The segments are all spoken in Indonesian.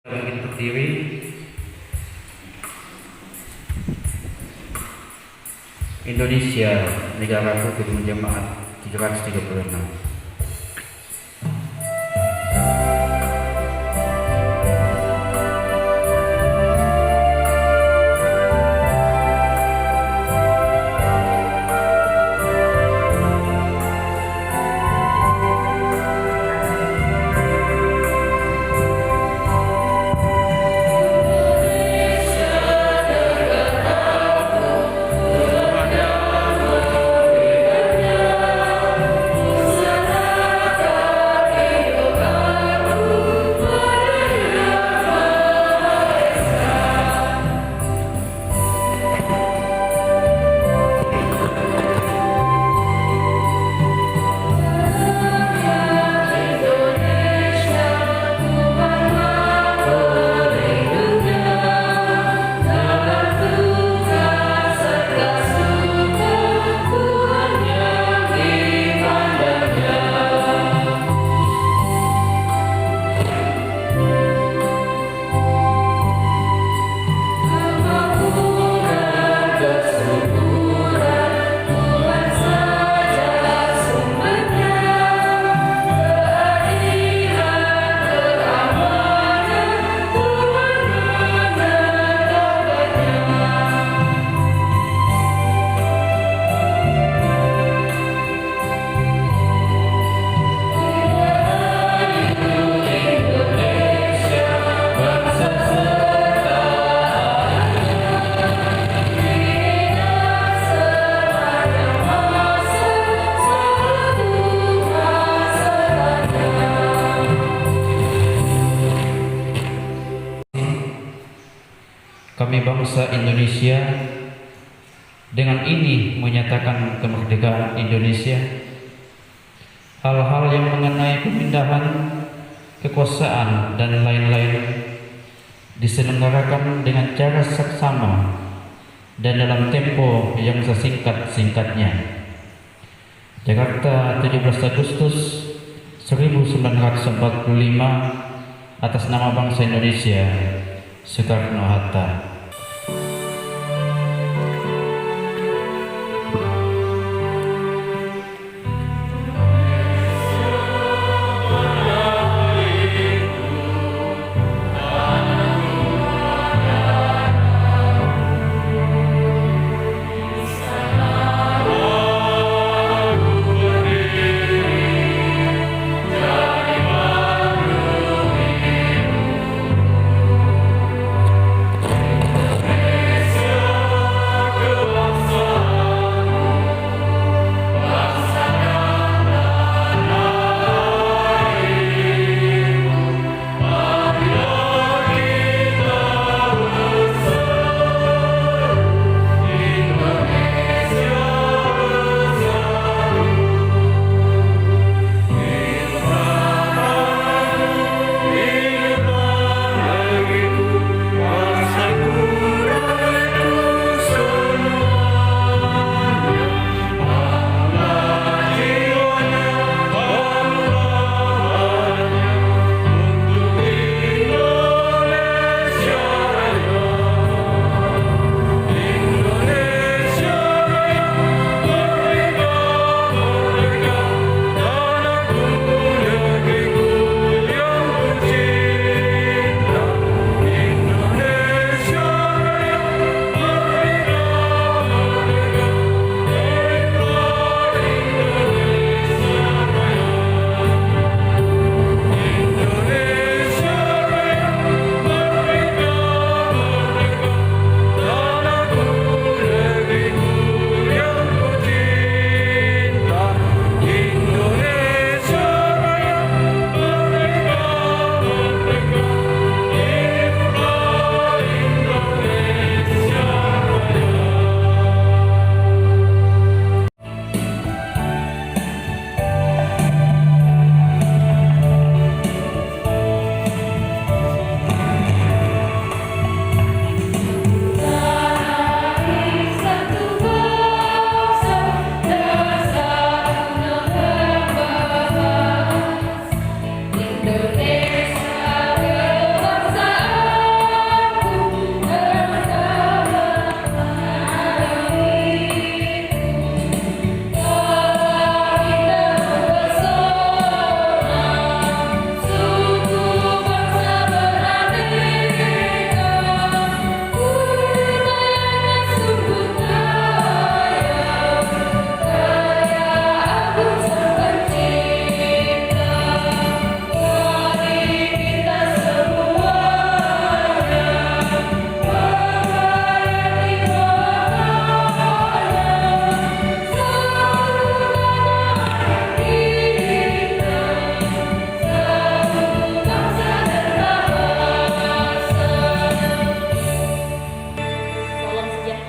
Bangkit berdiri. Indonesia, Negaraku Gedung Jemaat 736. Kami bangsa Indonesia dengan ini menyatakan kemerdekaan Indonesia. Hal-hal yang mengenai pemindahan kekuasaan dan lain-lain diselenggarakan dengan cara seksama dan dalam tempo yang sesingkat-singkatnya. Jakarta, 17 Agustus 1945, atas nama bangsa Indonesia, Soekarno-Hatta.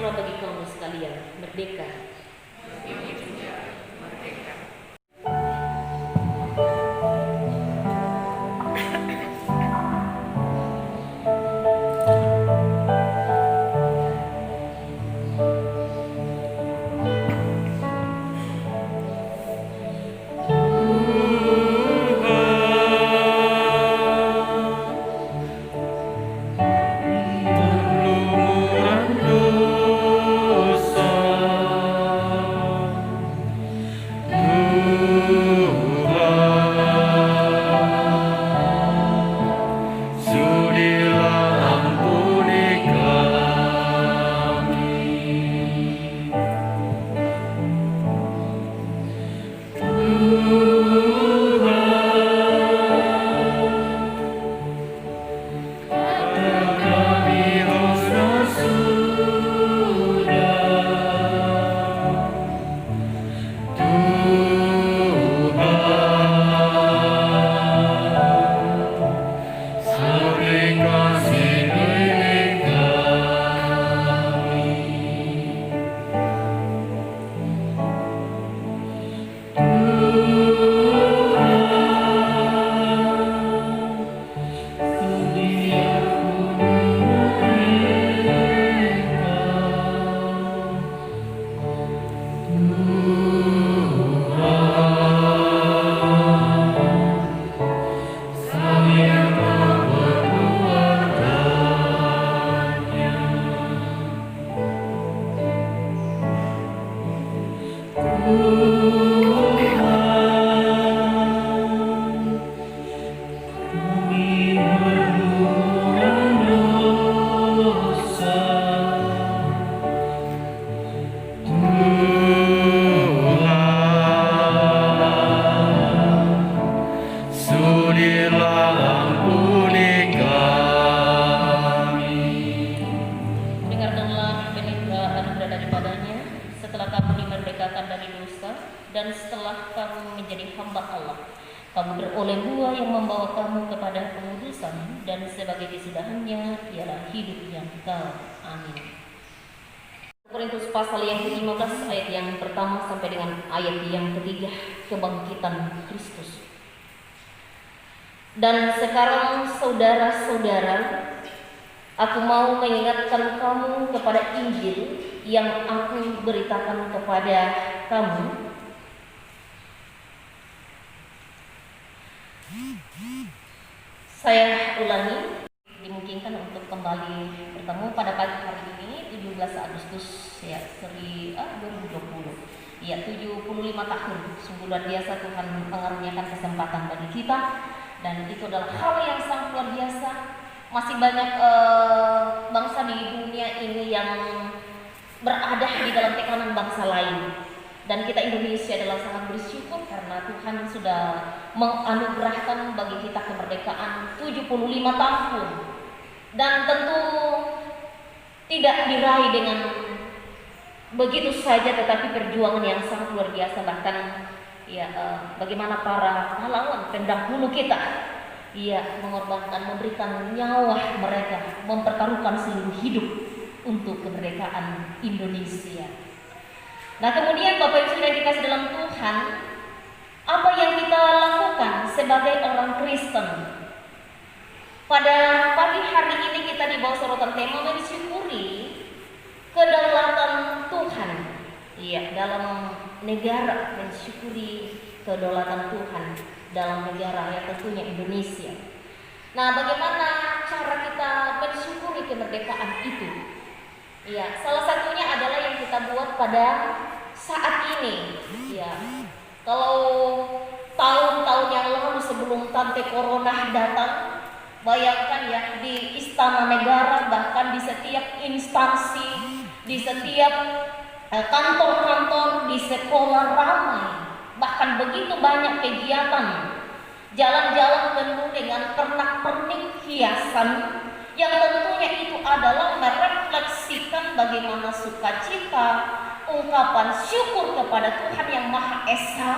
sejahtera bagi kamu sekalian, merdeka. Dan setelah kamu menjadi hamba Allah, kamu beroleh buah yang membawa kamu kepada pengudusan, dan sebagai kesudahannya ialah hidup yang kekal. Amin. Korintus pasal yang ke-15 ayat yang pertama sampai dengan ayat yang ketiga, kebangkitan Kristus. Dan sekarang saudara-saudara, aku mau mengingatkan kamu kepada Injil yang aku beritakan kepada kamu. Saya ulangi, dimungkinkan untuk kembali bertemu pada pagi hari ini 17 Agustus ya, 2020. Ya, 75 tahun. Sungguh luar biasa Tuhan mengaruniakan kesempatan bagi kita, dan itu adalah hal yang sangat luar biasa. Masih banyak bangsa di dunia ini yang berada di dalam tekanan bangsa lain. Dan kita Indonesia adalah sangat bersyukur karena Tuhan sudah menganugerahkan bagi kita kemerdekaan 75 tahun. Dan tentu tidak diraih dengan begitu saja, tetapi perjuangan yang sangat luar biasa. Bahkan ya bagaimana para pahlawan pendahulu kita mengorbankan, memberikan nyawa mereka, mempertaruhkan seluruh hidup untuk kemerdekaan Indonesia. Nah, kemudian Bapak Ibu Saudara dikasih dalam Tuhan, apa yang kita lakukan sebagai orang Kristen? Pada pagi hari ini kita di bawah sorotan tema mensyukuri kedaulatan Tuhan. Iya, dalam negara, mensyukuri kedaulatan Tuhan dalam negara, ya tentunya Indonesia. Nah, bagaimana cara kita mensyukuri kemerdekaan itu? Ya, salah satunya adalah yang kita buat pada saat ini. Ya, kalau tahun-tahun yang lalu sebelum Tante Corona datang, bayangkan ya, di Istana Negara, bahkan di setiap instansi, di setiap kantor-kantor, di sekolah ramai, bahkan begitu banyak kegiatan, jalan-jalan penuh dengan pernak-pernik hiasan, yang tentunya itu adalah merefleksikan bagaimana sukacita, ungkapan syukur kepada Tuhan yang Maha Esa,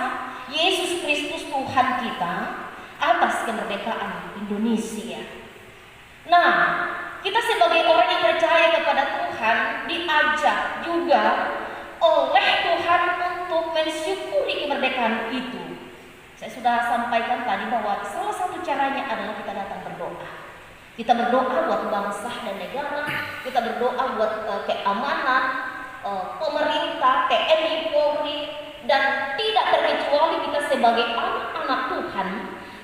Yesus Kristus Tuhan kita, atas kemerdekaan Indonesia. Nah, kita sebagai orang yang percaya kepada Tuhan, Tuhan diajak juga oleh Tuhan untuk mensyukuri kemerdekaan itu. Saya sudah sampaikan tadi bahwa salah satu caranya adalah kita datang berdoa. Kita berdoa buat bangsa dan negara, kita berdoa buat keamanan, pemerintah, TNI, Polri, dan tidak terkecuali kita sebagai anak-anak Tuhan,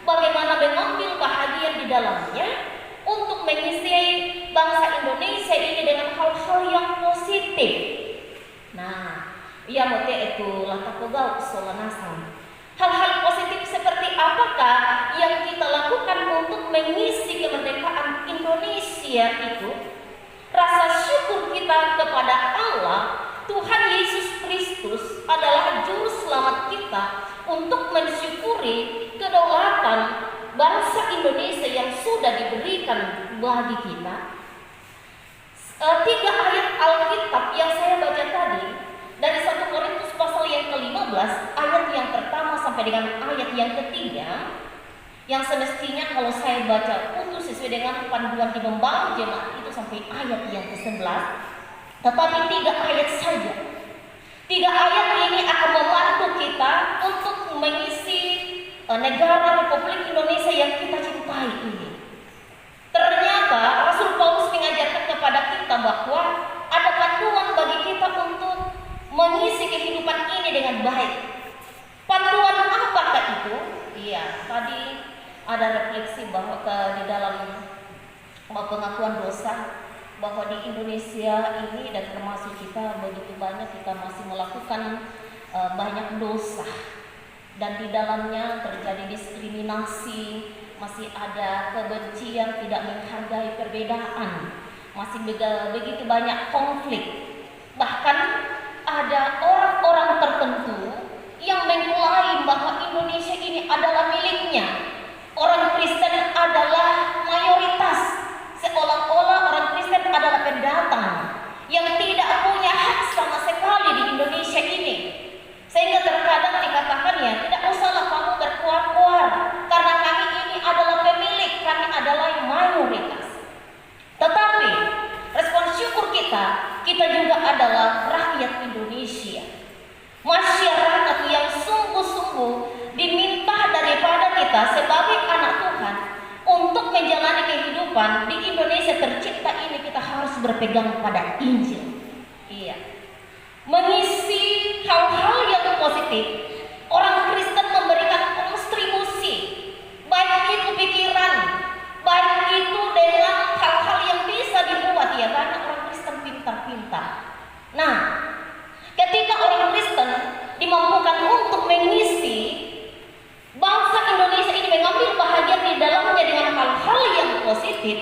bagaimana mengambil bahagian di dalamnya untuk mengisi bangsa Indonesia ini dengan hal-hal yang positif. Nah, ia mote itu latapogau solanasan. Hal-hal positif seperti apakah yang kita lakukan untuk mengisi kemerdekaan Indonesia itu? Rasa syukur kita kepada Allah, Tuhan Yesus Kristus adalah juru selamat kita untuk mensyukuri kedaulatan bangsa Indonesia yang sudah diberikan bagi kita. 3 ayat Alkitab yang saya baca tadi dari 1 Korintus pasal yang ke-15 ayat yang pertama sampai dengan ayat yang ketiga, yang semestinya kalau saya baca utuh sesuai dengan panduan di membangun jemaat itu sampai ayat yang ke-11, tetapi 3 ayat saja. 3 ayat ini akan membantu kita untuk mengisi negara Republik Indonesia yang kita cintai ini. Ternyata Rasul Paulus mengajarkan kepada kita bahwa ada panduan bagi kita untuk mengisi kehidupan ini dengan baik. Panduan apakah itu? Iya, tadi ada refleksi bahwa di dalam pengakuan dosa bahwa di Indonesia ini dan termasuk kita begitu banyak kita masih melakukan banyak dosa dan di dalamnya terjadi diskriminasi, masih ada kebencian, tidak menghargai perbedaan, masih begitu banyak konflik. Bahkan ada orang-orang tertentu yang mengklaim bahwa Indonesia ini adalah miliknya. Orang Kristen adalah mayoritas, seolah-olah orang Kristen adalah pendatang yang tidak punya hak sama sekali di Indonesia ini. Sehingga terkadang dikatakan ya, tidak usahlah kamu berkuar-kuar karena kami ini adalah pemilik, kami adalah yang mayoritas. Tetapi respon syukur kita juga adalah rakyat Indonesia, masyarakat yang sungguh-sungguh diminta daripada kita sebagai anak Tuhan untuk menjalani kehidupan di Indonesia tercipta ini. Kita harus berpegang pada Injil. Iya, mengisi hal-hal yang positif. Orang Kristen memberikan kontribusi, baik itu pikiran, baik itu dengan hal-hal yang bisa dibuat. Ya, banyak orang Kristen pintar-pintar. Nah, ketika orang Kristen dimampukan untuk mengisi bangsa Indonesia ini, mengambil bahagian di dalamnya dengan hal-hal yang positif,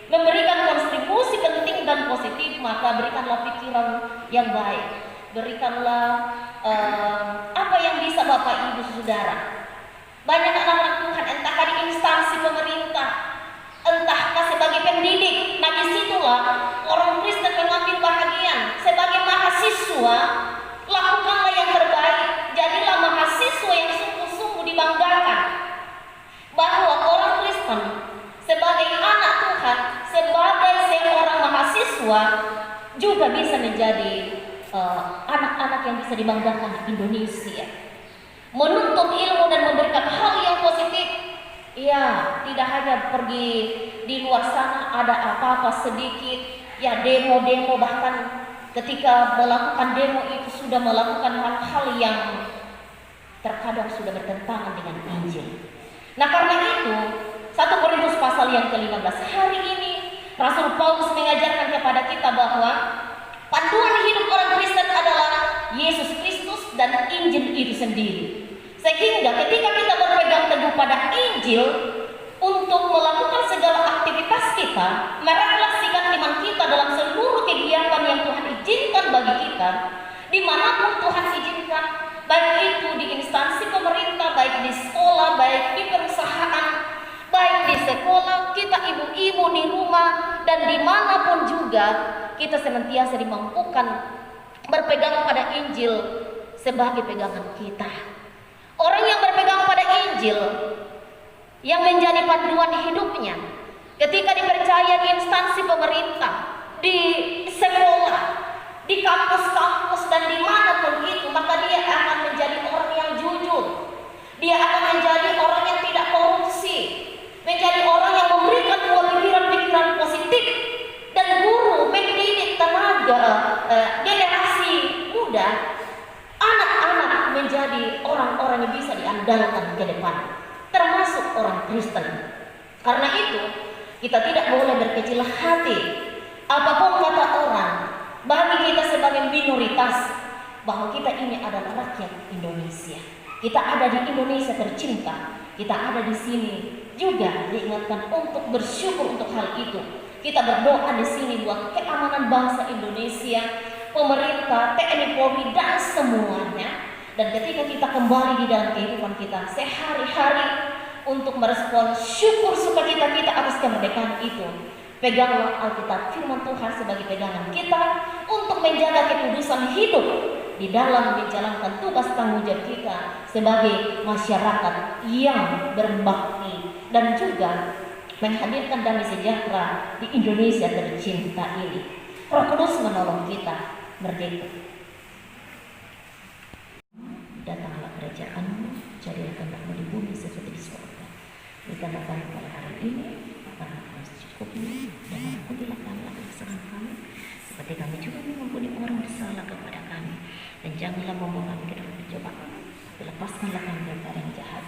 memberikan kontribusi penting dan positif, maka berikanlah pikiran yang baik, berikanlah apa yang bisa Bapak Ibu Saudara. Banyak anak-anak Tuhan, entahkah di instansi pemerintah, entahkah sebagai pendidik. Nah, disitulah orang Kristen mengambil bahagian. Sebagai mahasiswa, lakukanlah yang terbaik. Jadilah mahasiswa yang sungguh-sungguh dibanggakan. Bahwa orang Kristen sebagai anak Tuhan, sebagai seorang mahasiswa juga bisa menjadi anak-anak yang bisa dibanggakan di Indonesia. Menuntut ilmu dan memberikan hal yang positif. Ya, tidak hanya pergi di luar sana ada apa-apa sedikit, ya demo-demo, bahkan ketika melakukan demo itu sudah melakukan hal-hal yang terkadang sudah bertentangan dengan Injil. Nah, karena itu 1 Korintus pasal yang ke-15 hari ini Rasul Paulus mengajarkan kepada kita bahwa panduan hidup orang Kristen adalah Yesus Kristus dan Injil itu sendiri. Sehingga ketika kita berpegang teguh pada Injil untuk melakukan segala aktivitas kita, merefleksikan iman kita dalam seluruh kegiatan yang Tuhan izinkan bagi kita, dimanapun Tuhan izinkan, baik itu di instansi pemerintah, baik di sekolah, baik di perusahaan, baik di sekolah, kita ibu-ibu di rumah, dan dimanapun juga kita senantiasa dimampukan berpegang pada Injil sebagai pegangan kita. Orang yang berpegang pada Injil, yang menjadi panduan hidupnya, ketika dipercaya di instansi pemerintah, di sekolah, di kampus-kampus dan dimanapun itu, maka dia akan menjadi orang yang jujur. Dia akan menjadi orang yang tidak korupsi, menjadi orang yang memberikan pikiran-pikiran positif. Dan guru mendidik tenaga generasi muda, anak-anak menjadi orang-orang yang bisa diandalkan ke depan, termasuk orang Kristen. Karena itu, kita tidak boleh berkecil hati. Apapun kata orang, bagi kita sebagai minoritas, bahwa kita ini adalah rakyat Indonesia. Kita ada di Indonesia tercinta. Kita ada di sini juga diingatkan untuk bersyukur untuk hal itu. Kita berdoa di sini buat keamanan bangsa Indonesia, pemerintah, TNI Polri dan semuanya. Dan ketika kita kembali di dalam kehidupan kita sehari-hari untuk merespon syukur sukacita kita atas kemerdekaan itu, peganglah Alkitab firman Tuhan sebagai pegangan kita untuk menjaga kekudusan hidup di dalam menjalankan tugas tanggung jawab kita sebagai masyarakat yang berbakti dan juga menghadirkan damai sejahtera di Indonesia tercinta ini. Roh Kudus menolong kita merdeka. Datanglah kerajaan-Mu, jadilah kehendak-Mu di bumi seperti di surga. Berikanlah kami pada hari ini makanan kami secukupnya, dan ampunilah kami atas kesalahan kami, seperti kami juga mengampuni orang bersalah kepada kami. Dan janganlah membawa kami ke dalam pencobaan, tapi lepaskanlah kami dari yang jahat.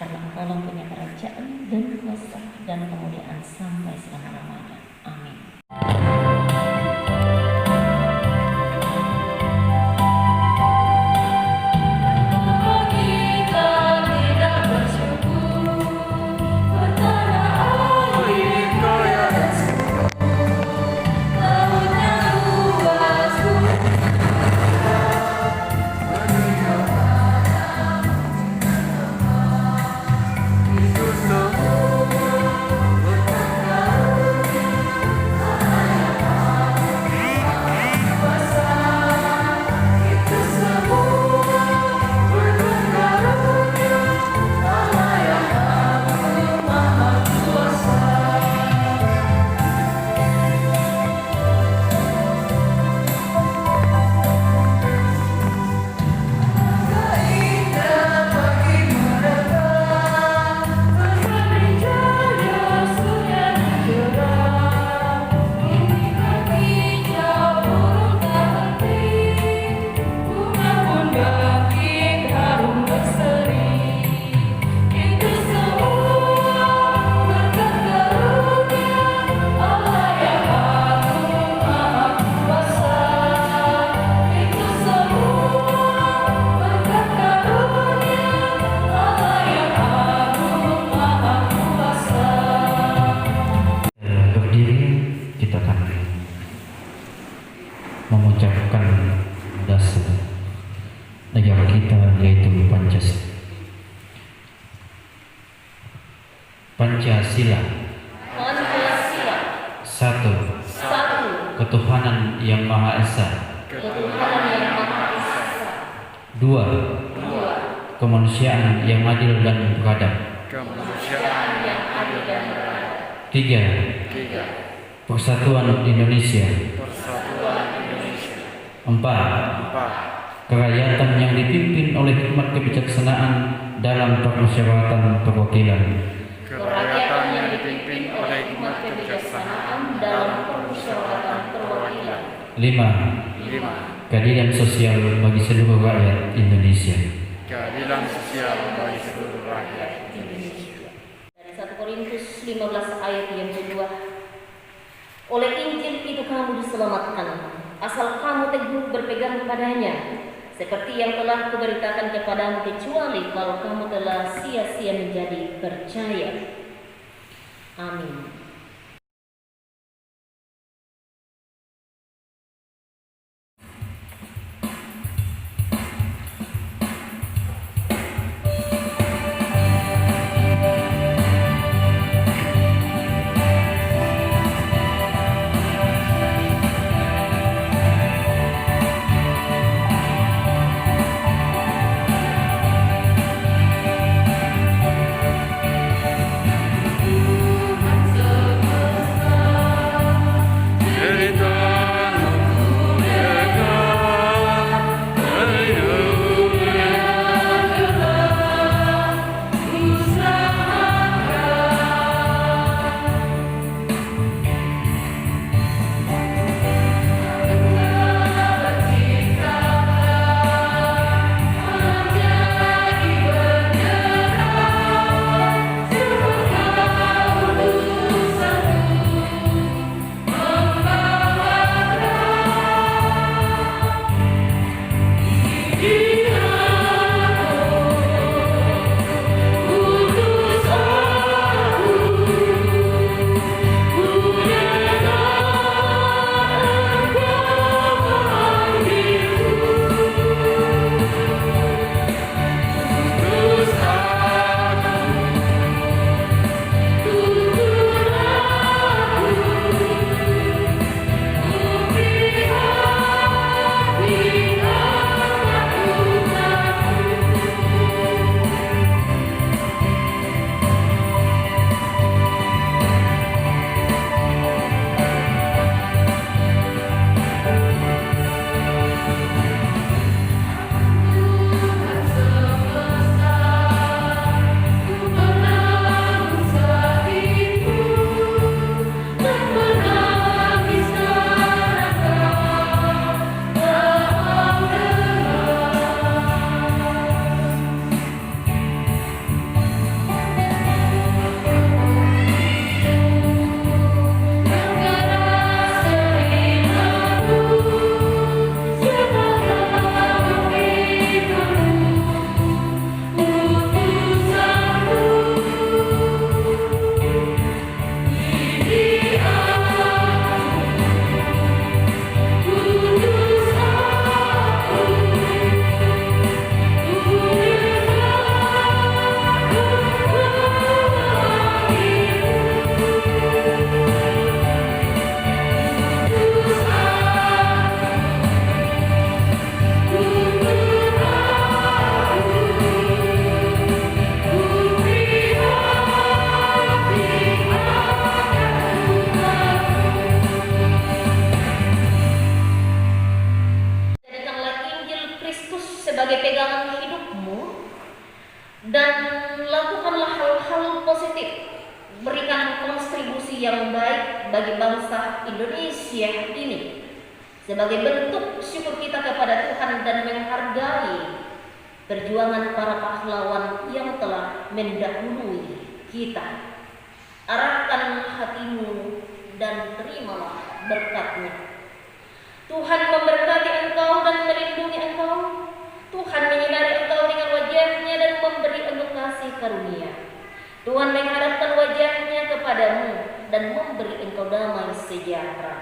Karena Engkau punya kerajaan dan kuasa dan kemuliaan sampai selama-lamanya. Amin. mengucapkan dasar negara kita, yaitu Pancasila. Pancasila. Pancasila. Satu. Ketuhanan yang Maha Esa. Ketuhanan yang Maha Esa. Dua. Kemanusiaan yang adil dan beradab. Kemanusiaan yang adil dan beradab. Tiga. Persatuan Indonesia. Empat. Kerakyatan yang dipimpin oleh hikmat kebijaksanaan dalam permusyawaratan perwakilan. Kerakyatan yang dipimpin oleh hikmat kebijaksanaan dalam permusyawaratan perwakilan. Lima. Keadilan sosial bagi seluruh rakyat Indonesia. Keadilan sosial bagi seluruh rakyat Indonesia. Dari 1 Korintus 15 ayat yang kedua. Oleh Injil itu kamu diselamatkan, asal kamu teguh berpegang padanya, seperti yang telah kuberitakan kepadamu, kecuali kalau kamu telah sia-sia menjadi percaya. Amin. Tuhan sebagai pegangan hidupmu, dan lakukanlah hal-hal positif. Berikan kontribusi yang baik bagi bangsa Indonesia ini sebagai bentuk syukur kita kepada Tuhan dan menghargai perjuangan para pahlawan yang telah mendahului kita. Arahkan hatimu dan terimalah berkat-Nya. Tuhan memberkati engkau dan melindungi engkau. Tuhan menyinari engkau dengan wajah-Nya dan memberi engkau kasih karunia. Tuhan menghadapkan wajah-Nya kepadamu dan memberi engkau damai sejahtera.